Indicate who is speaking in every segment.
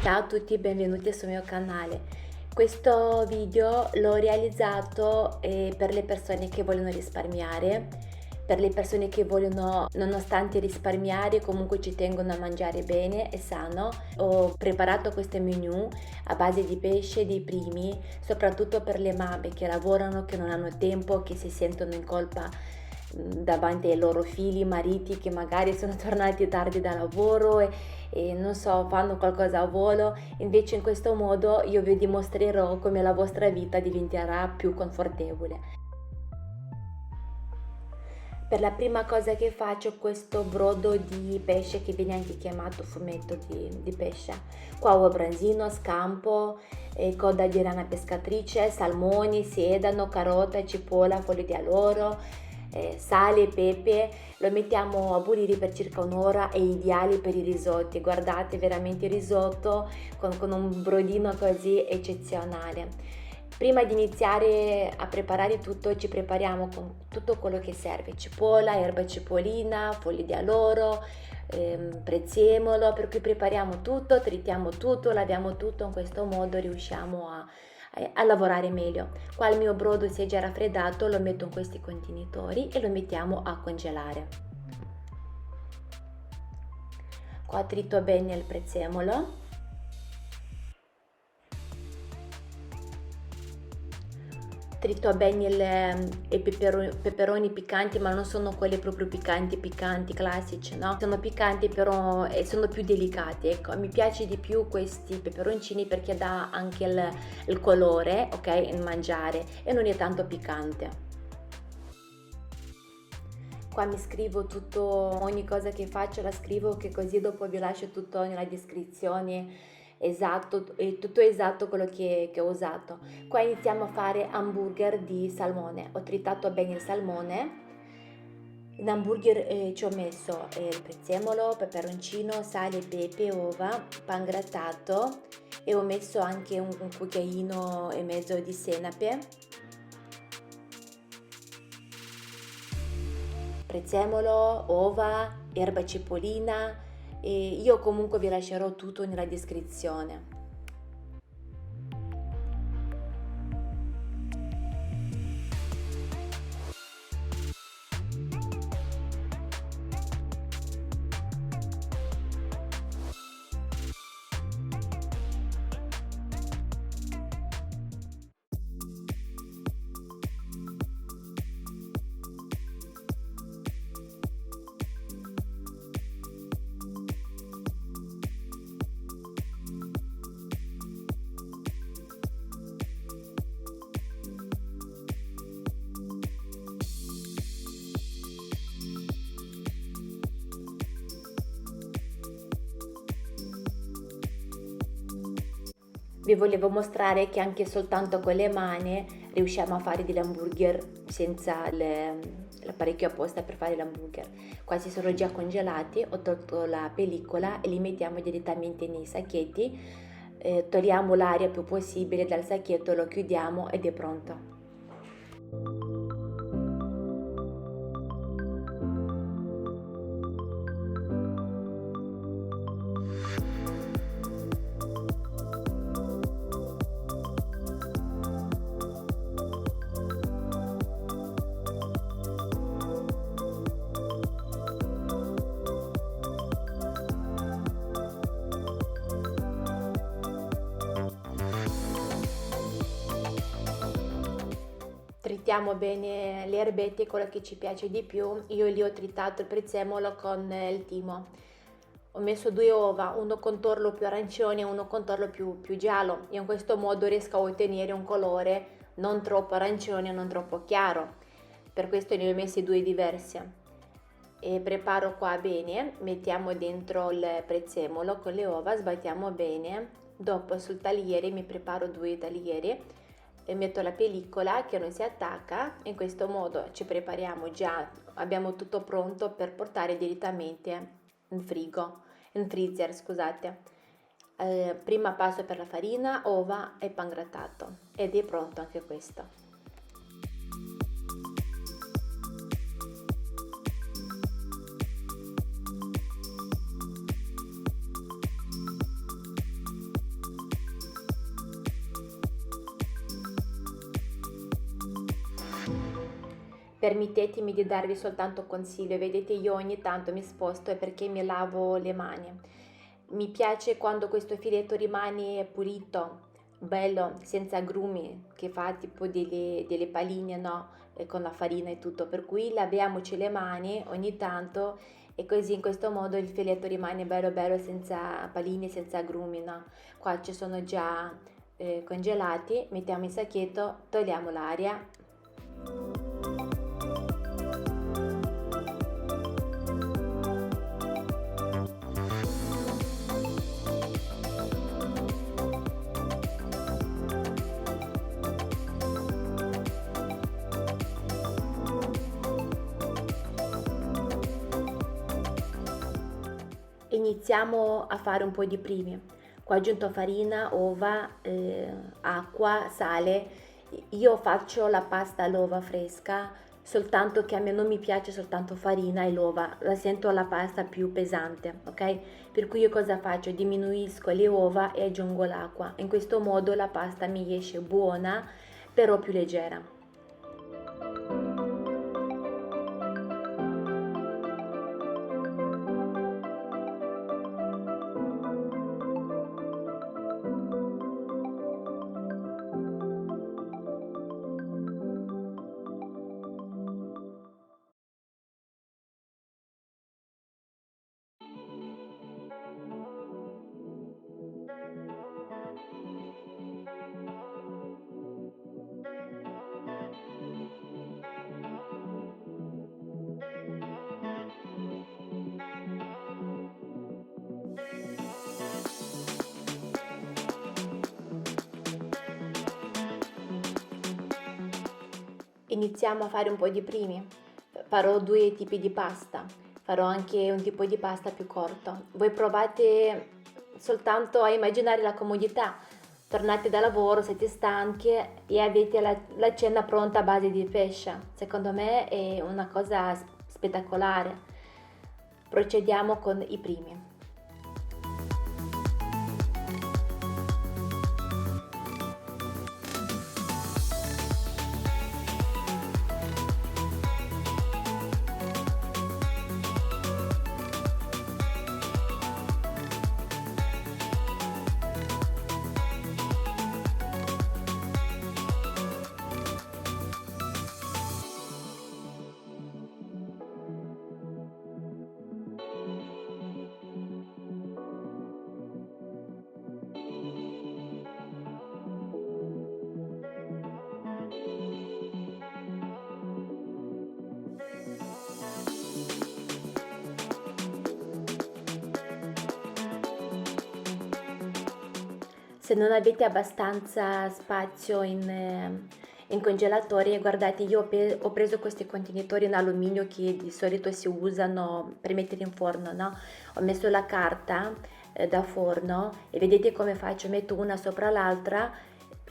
Speaker 1: Ciao a tutti, benvenuti sul mio canale. Questo video l'ho realizzato per le persone che vogliono risparmiare, per le persone che vogliono, nonostante risparmiare, comunque ci tengono a mangiare bene e sano. Ho preparato questo menù a base di pesce, di primi, soprattutto per le mamme che lavorano, che non hanno tempo, che si sentono in colpa davanti ai loro figli, mariti che magari sono tornati tardi da lavoro e non so, fanno qualcosa a volo. Invece in questo modo io vi dimostrerò come la vostra vita diventerà più confortevole. Per la prima cosa che faccio questo brodo di pesce che viene anche chiamato fumetto di pesce. Qua ho branzino, scampo, coda di rana pescatrice, salmoni, sedano, carota, cipolla, foglie di alloro, sale, pepe. Lo mettiamo a bollire per circa un'ora, è ideale per i risotti. Guardate, veramente il risotto con un brodino così eccezionale. Prima di iniziare a preparare tutto, ci prepariamo con tutto quello che serve: cipolla, erba cipollina, foglie di alloro, prezzemolo. Per cui prepariamo tutto, tritiamo tutto, laviamo tutto. In questo modo riusciamo a lavorare meglio. Qua il mio brodo si è già raffreddato, lo metto in questi contenitori e lo mettiamo a congelare. Qua trito bene il prezzemolo. Trito bene i peperoni piccanti, ma non sono quelli proprio piccanti classici, no? Sono piccanti però sono più delicati, ecco. Mi piace di più questi peperoncini perché dà anche il colore, ok, in mangiare, e non è tanto piccante. Qua mi scrivo tutto, ogni cosa che faccio la scrivo, che così dopo vi lascio tutto nella descrizione. Esatto, è tutto esatto quello che ho usato. Qua iniziamo a fare hamburger di salmone. Ho tritato bene il salmone. In hamburger ci ho messo il prezzemolo, peperoncino, sale, pepe, uova, pan grattato, e ho messo anche un cucchiaino e mezzo di senape, prezzemolo, uova, erba cipollina, e io comunque vi lascerò tutto nella descrizione. Vi volevo mostrare che anche soltanto con le mani riusciamo a fare degli hamburger senza l'apparecchio apposta per fare l'hamburger. Quasi sono già congelati, ho tolto la pellicola e li mettiamo direttamente nei sacchetti. Togliamo l'aria più possibile dal sacchetto, lo chiudiamo ed è pronto. Tritiamo bene le erbette, quello che ci piace di più. Io lì ho tritato il prezzemolo con il timo. Ho messo 2 uova, uno contorno più arancione e uno contorno più giallo. E in questo modo riesco a ottenere un colore non troppo arancione e non troppo chiaro. Per questo ne ho messi 2 diversi. E preparo qua bene, mettiamo dentro il prezzemolo con le uova, sbattiamo bene. Dopo sul tagliere mi preparo 2 taglieri e metto la pellicola che non si attacca. In questo modo ci prepariamo già, abbiamo tutto pronto per portare direttamente in freezer, scusate. Prima passo per la farina, uova e pan grattato ed è pronto anche questo. Permettetemi di darvi soltanto un consiglio, vedete io ogni tanto mi sposto è perché mi lavo le mani. Mi piace quando questo filetto rimane pulito, bello, senza agrumi, che fa tipo delle palline, no? E con la farina e tutto, per cui laviamoci le mani ogni tanto e così in questo modo il filetto rimane bello bello senza palline, senza agrumi, no? Qua ci sono già congelati, mettiamo in sacchetto, togliamo l'aria. Iniziamo a fare un po' di primi. Qua ho aggiunto farina, uova, acqua, sale. Io faccio la pasta all'uova fresca, soltanto che a me non mi piace soltanto farina e l'uova, la sento la pasta più pesante, ok? Per cui io cosa faccio? Diminuisco le uova e aggiungo l'acqua. In questo modo la pasta mi esce buona, però più leggera. Iniziamo a fare un po' di primi. Farò due tipi di pasta. Farò anche un tipo di pasta più corto. Voi provate soltanto a immaginare la comodità. Tornate da lavoro, siete stanchi e avete la cena pronta a base di pesce. Secondo me è una cosa spettacolare. Procediamo con i primi. Se non avete abbastanza spazio in congelatore, guardate, io ho preso questi contenitori in alluminio che di solito si usano per mettere in forno, no? Ho messo la carta da forno e vedete come faccio? Metto una sopra l'altra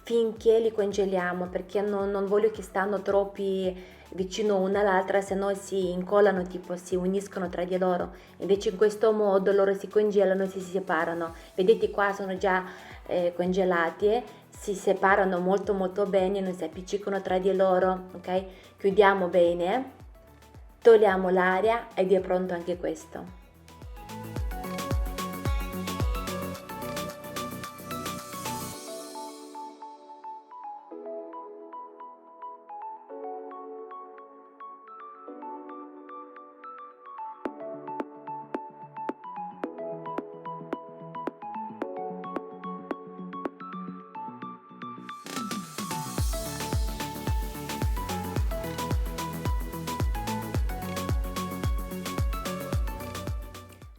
Speaker 1: finché li congeliamo, perché non voglio che stanno troppi vicino una all'altra, se no si incollano, tipo si uniscono tra di loro. Invece in questo modo loro si congelano e si separano. Vedete qua sono già congelati, si separano molto molto bene, non si appiccicano tra di loro, ok? Chiudiamo bene, togliamo l'aria ed è pronto anche questo.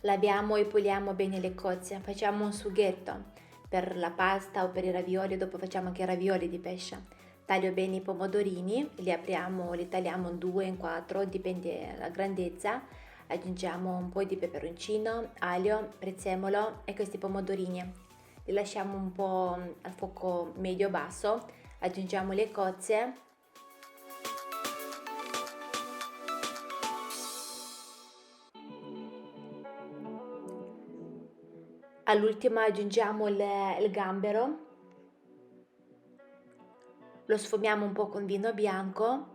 Speaker 1: Laviamo e puliamo bene le cozze, facciamo un sughetto per la pasta o per i ravioli, dopo facciamo anche i ravioli di pesce. Taglio bene i pomodorini, li apriamo, li tagliamo in due, in quattro, dipende dalla grandezza. Aggiungiamo un po' di peperoncino, aglio, prezzemolo e questi pomodorini. Li lasciamo un po' al fuoco medio-basso, aggiungiamo le cozze. All'ultimo aggiungiamo il gambero, lo sfumiamo un po' con vino bianco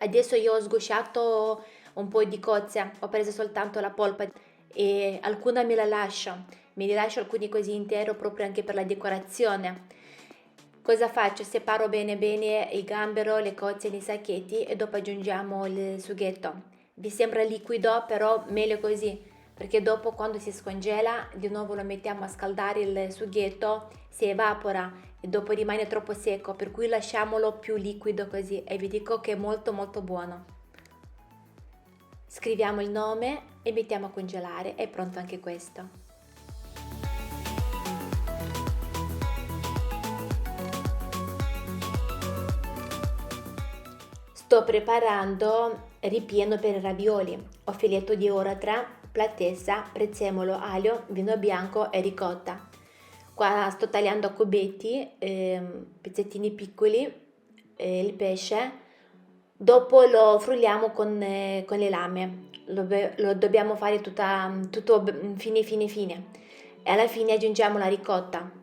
Speaker 1: Adesso io ho sgusciato un po' di cozze, ho preso soltanto la polpa e alcuna mi rilascio alcuni così intero proprio anche per la decorazione. Cosa faccio? Separo bene bene il gambero, le cozze nei sacchetti e dopo aggiungiamo il sughetto. Vi sembra liquido, però meglio così, perché dopo quando si scongela di nuovo lo mettiamo a scaldare il sughetto, si evapora e dopo rimane troppo secco, per cui lasciamolo più liquido così e vi dico che è molto molto buono. Scriviamo il nome e mettiamo a congelare, è pronto anche questo. Sto preparando ripieno per i ravioli. Ho filetto di oratra, platessa, prezzemolo, aglio, vino bianco e ricotta. Qua sto tagliando a cubetti, pezzettini piccoli, il pesce. Dopo lo frulliamo con le lame. Lo dobbiamo fare tutto fine fine fine. E alla fine aggiungiamo la ricotta.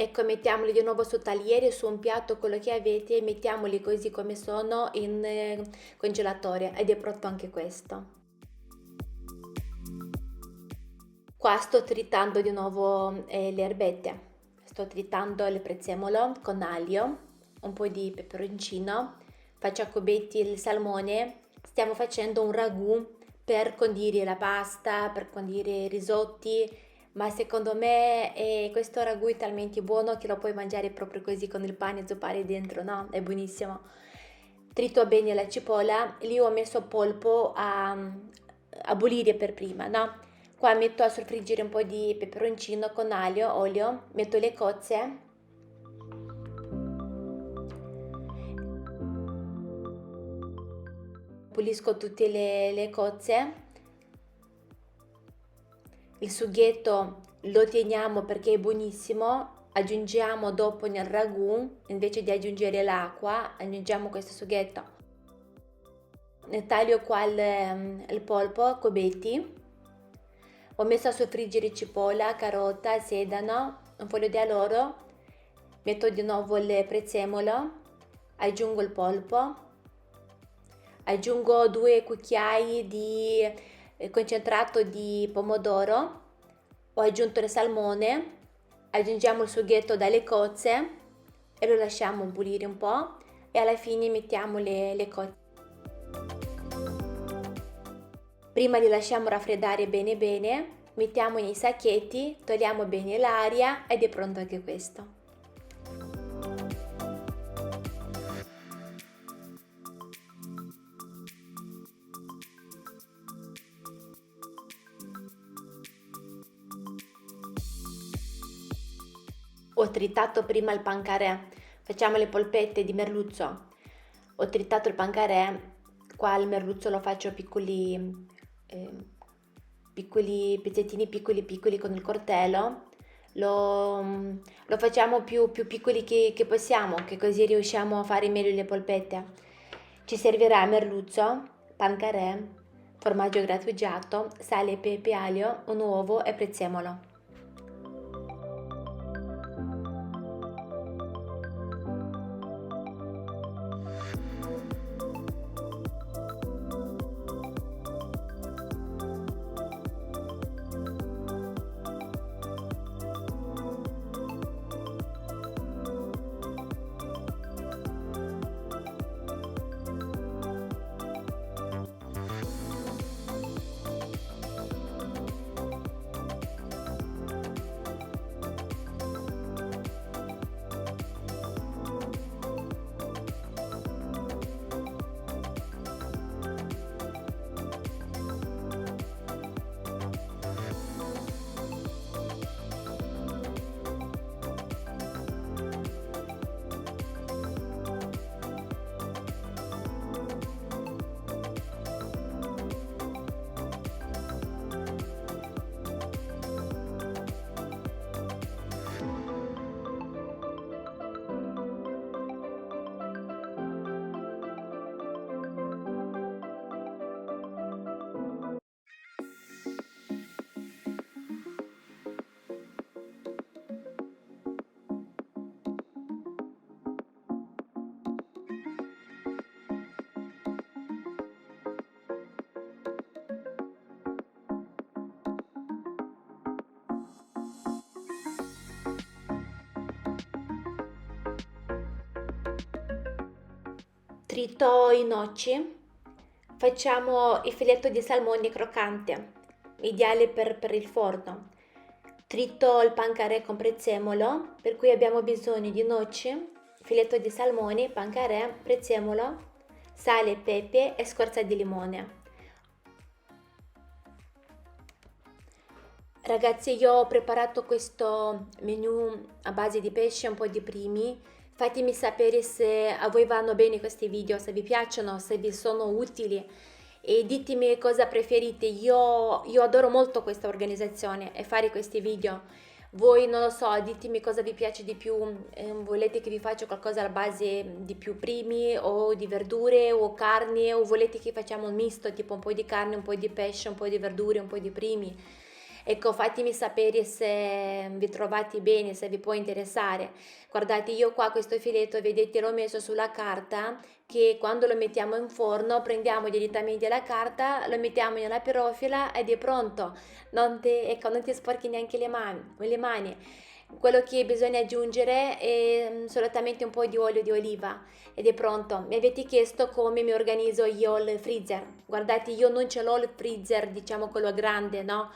Speaker 1: Ecco, mettiamoli di nuovo su tagliere, su un piatto, quello che avete, e mettiamoli così come sono in congelatore ed è pronto anche questo. Qua sto tritando di nuovo le erbette, sto tritando il prezzemolo con aglio, un po' di peperoncino, faccio a cubetti il salmone, stiamo facendo un ragù per condire la pasta, per condire i risotti, ma secondo me questo ragù è talmente buono che lo puoi mangiare proprio così con il pane e zuppare dentro, no? È buonissimo. Trito bene la cipolla, lì ho messo polpo a bollire per prima, no? Qua metto a soffriggere un po' di peperoncino con aglio, olio, metto le cozze, pulisco tutte le cozze, il sughetto lo teniamo perché è buonissimo, aggiungiamo dopo nel ragù, invece di aggiungere l'acqua, aggiungiamo questo sughetto. Ne taglio qua il polpo a cubetti, ho messo a soffriggere cipolla, carota, sedano, un foglio di alloro, metto di nuovo il prezzemolo, aggiungo il polpo, aggiungo 2 cucchiai di concentrato di pomodoro, ho aggiunto il salmone, aggiungiamo il sughetto dalle cozze e lo lasciamo bollire un po' e alla fine mettiamo le cozze. Prima li lasciamo raffreddare bene bene, mettiamo nei sacchetti, togliamo bene l'aria ed è pronto anche questo. Ho tritato prima il pancaré, facciamo le polpette di merluzzo. Ho tritato il pancaré, qua il merluzzo lo faccio piccoli pezzettini piccoli con il coltello. Lo facciamo più piccoli che possiamo, che così riusciamo a fare meglio le polpette. Ci servirà merluzzo, pancaré, formaggio grattugiato, sale, pepe, aglio, un uovo e prezzemolo. Trito i noci, facciamo il filetto di salmone croccante, ideale per il forno. Trito il pancaré con prezzemolo, per cui abbiamo bisogno di noci, filetto di salmone, pancaré, prezzemolo, sale, pepe e scorza di limone. Ragazzi, io ho preparato questo menù a base di pesce e un po' di primi. Fatemi sapere se a voi vanno bene questi video, se vi piacciono, se vi sono utili e ditemi cosa preferite. Io adoro molto questa organizzazione e fare questi video. Voi non lo so, ditemi cosa vi piace di più, volete che vi faccia qualcosa alla base di più primi o di verdure o carne o volete che facciamo un misto, tipo un po' di carne, un po' di pesce, un po' di verdure, un po' di primi. Ecco, fatemi sapere se vi trovate bene, se vi può interessare. Guardate, io qua questo filetto, vedete, l'ho messo sulla carta che quando lo mettiamo in forno prendiamo direttamente la carta, lo mettiamo nella pirofila ed è pronto. Ecco, non ti sporchi neanche le mani. Quello che bisogna aggiungere è solamente un po' di olio di oliva ed è pronto. Mi avete chiesto come mi organizzo io il freezer. Guardate, io non ce l'ho il freezer, diciamo quello grande, no?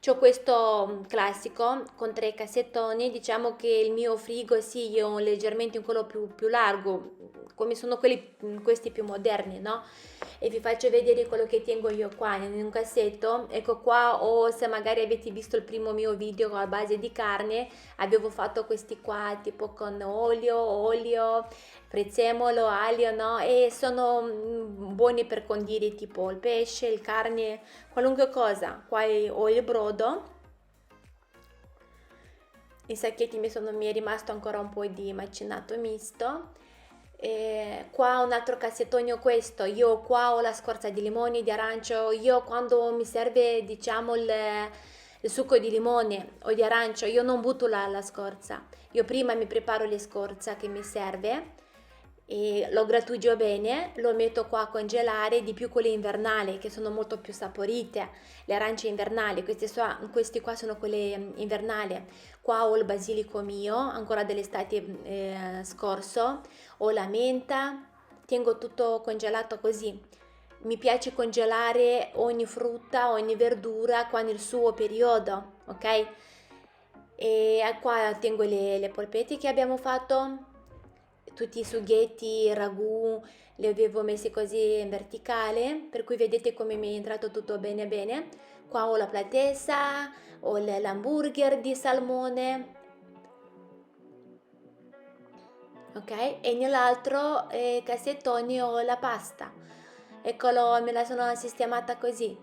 Speaker 1: C'ho questo classico con 3 cassettoni, diciamo che il mio frigo sì, è leggermente quello più largo, come sono questi più moderni, no? E vi faccio vedere quello che tengo io qua in un cassetto. Ecco qua, o se magari avete visto il primo mio video a base di carne, avevo fatto questi qua tipo con olio, prezzemolo, aglio, no? E sono buoni per condire tipo il pesce, il carne, qualunque cosa. Qua ho il brodo I sacchetti mi è rimasto ancora un po' di macinato misto. E qua un altro cassettone ho questo, io qua ho la scorza di limone, di arancio, io quando mi serve diciamo il succo di limone o di arancio, io non butto la scorza, io prima mi preparo le scorza che mi serve e lo grattuggio bene, lo metto qua a congelare, di più quelle invernali che sono molto più saporite, le arance invernali, questi qua sono quelle invernali. Qua ho il basilico mio, ancora dell'estate scorso, ho la menta, tengo tutto congelato così. Mi piace congelare ogni frutta, ogni verdura qua nel suo periodo, ok? E qua tengo le polpette che abbiamo fatto, tutti i sughetti, il ragù, li avevo messi così in verticale, per cui vedete come mi è entrato tutto bene bene. Qua ho la platessa, ho l'hamburger di salmone, ok? E nell'altro cassettone ho la pasta. Eccolo, me la sono sistemata così.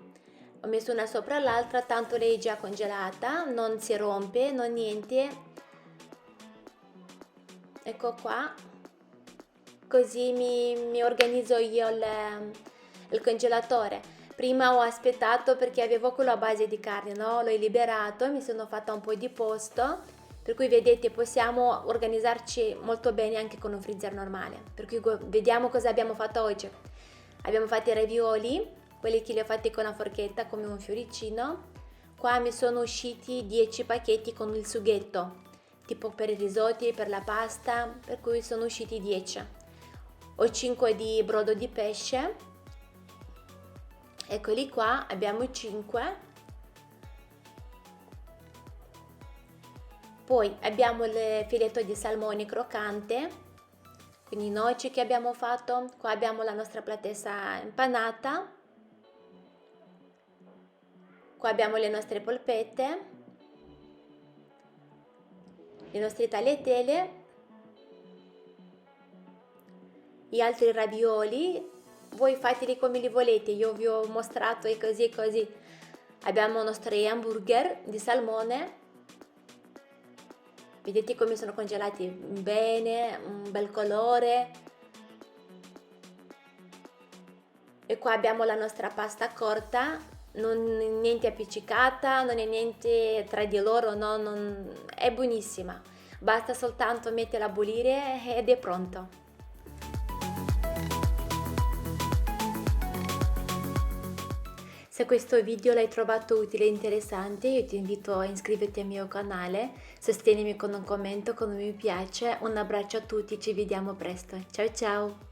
Speaker 1: Ho messo una sopra l'altra, tanto lei è già congelata, non si rompe, non niente. Ecco qua. Così mi organizzo io il congelatore. Prima ho aspettato perché avevo quello a base di carne, no? L'ho liberato, mi sono fatta un po' di posto, per cui vedete possiamo organizzarci molto bene anche con un freezer normale. Per cui vediamo cosa abbiamo fatto oggi. Abbiamo fatto i ravioli, quelli che li ho fatti con la forchetta come un fioricino. Qua mi sono usciti 10 pacchetti con il sughetto, tipo per i risotti, per la pasta, per cui sono usciti 10. Ho 5 di brodo di pesce, eccoli qua, abbiamo i 5. Poi abbiamo il filetto di salmone croccante, quindi i noci che abbiamo fatto. Qua abbiamo la nostra platessa impanata, qua abbiamo le nostre polpette, le nostre tagliatelle, gli altri ravioli, voi fateli come li volete, io vi ho mostrato e così e così. Abbiamo i nostri hamburger di salmone, vedete come sono congelati bene, un bel colore. E qua abbiamo la nostra pasta corta, non è niente appiccicata, non è niente tra di loro, no, è buonissima. Basta soltanto metterla a bollire ed è pronto. Se questo video l'hai trovato utile e interessante, io ti invito a iscriverti al mio canale, sostenimi con un commento, con un mi piace. Un abbraccio a tutti, ci vediamo presto. Ciao ciao!